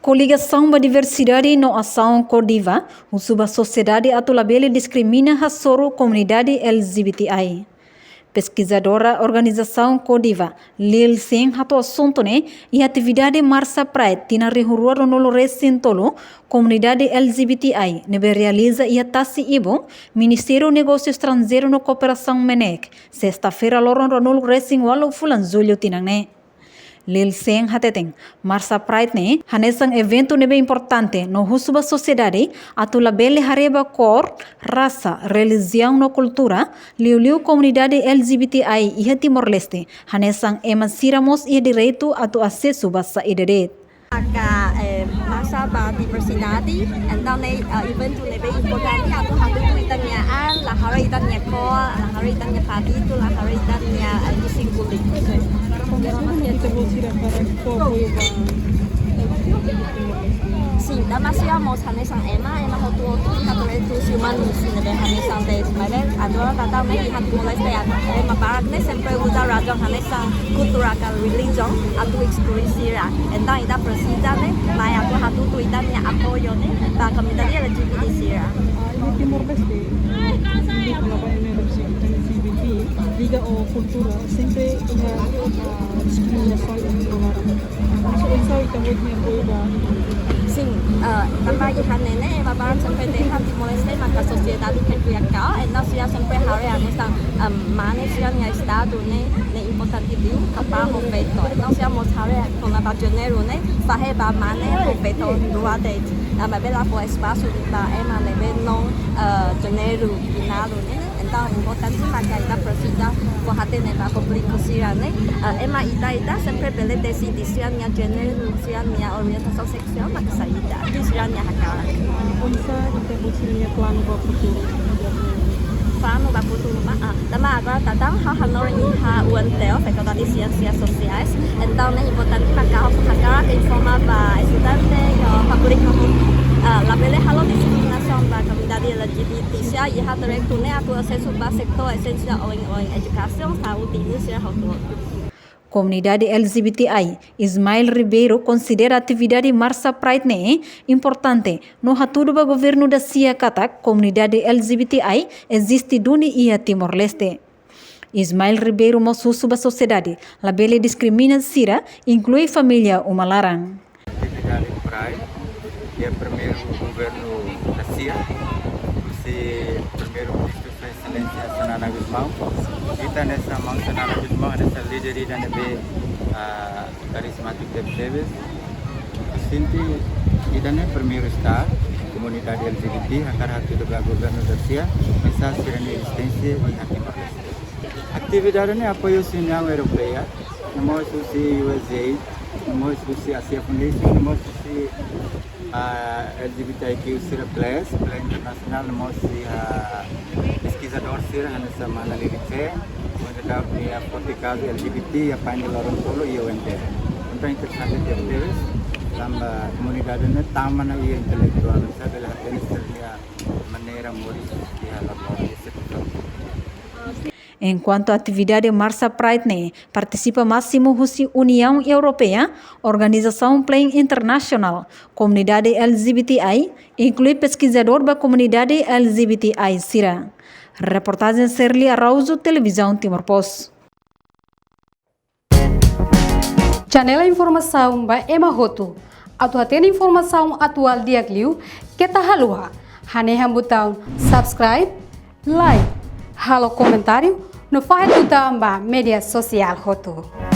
Coligação da Diversidade no Ação Codiva, o suba sociedade atulabele discrimina a soro comunidade LGBTI. Pesquisadora organização Codiva, Lil Singh, hato assunto e atividade Marsa Pride tina rehurua no recintolo comunidade LGBTI nebe realiza e atasi ibo Ministério Negócio Estrangeiro no Cooperação MENEC, sexta-feira loron no recing walau fulan julho tinang Lil Singh hateteng Marsa Pride hanesang evento nebe importante no husuba sociedade atula bele hareba cor, raça, religião no cultura, liu comunidade LGBTI e Timor-Leste hanesang emanciramos e direito atu acesso basa ideret. Masa diversidade, então evento nebe importante atu hatu itanyaan, lahara itanya koa, lahara itanya partido, lahara itanya disingkulik. Sim, da masih mau hanesang ema hotu katoretus humanus nebe hanesang de mare adora kata me hati mulai saya ema barakne sempre usa rajon hanesang kultura kal religion atu eksplorira entah ida presida mai atu hatu tu idanya apoyo ta komunidade LGBT sira Timor-Leste Liga o Cultura sempre discriminação e intolerância. Isso é também sim, também ihan nene babaran sampai dehan Timor-Leste maka sociedade patriarcal então sia sempre hare anesang mane sia nya estado ne importante liu apa ho peto então sia mos hare con la janeiro fahe ba mane ho peto dua date bela po espaço da ema nebe non janeiro finado então importante maka ita precisa po hate ne ba publico sia ema ita sempre bele decidi sia nya janeiro sia nya orientação sexual maka saída sia nya hakala Onsa interbusinya plano ba futuro plano ba futuro tama agora tatang hanor ha uanteo faculdade de ciências sociais então é importante maka hakala informar ba estudante publico la bele halo discriminação da comunidade LGBT sia e ha direito atu acesso ba sector essencial em educação saúde e sia Comunidade LGBTI, Ismael Ribeiro considera a atividade Marsa Pride importante. No haturo ba governo da Cia Katak, comunidade LGBTI existe duni e a Timor-Leste. Ismael Ribeiro mosusu ba sociedade, la bele discrimina sira, inclui família umalarang. Atividade Pride, que é o primeiro governo da Cia, o primeiro-ministro foi Excelência Sanana Guzmão. Kita nessa mão Sanana Guzmão, nessa líder da NB carismático de Teves. Sinti kita ne primeiro estar comunidade LGBT, akar hati do governo da Cia, essa serena existência e aqui para atividade ne apoio União Europeia, nós se USA, nós se Asia Foundation, nós se LGBTQ Sira Plan Internacional, nós se pesquisador Sira nessa mana lirice, mendapat dia politika LGBT apa yang dilakukan solo IONT. Untuk interessante teres, tambah komunidade ne taman ia intelektual, saya bela hati seria maneira moris dia lakukan Enquanto a atividade Marsa Pride participa máximo Husi União Europeia, Organização Plan Internacional, Comunidade LGBTI, inclui pesquisador da comunidade LGBTI Sira. Reportagem Serli Arauzo, Televisão Timor-Post. Janela informação ba Emma Hotu. Atu atena informação atual dia Gliu, que tá halua. Haneha botão subscribe, like, halo comentário no file botão ba media social Hotu.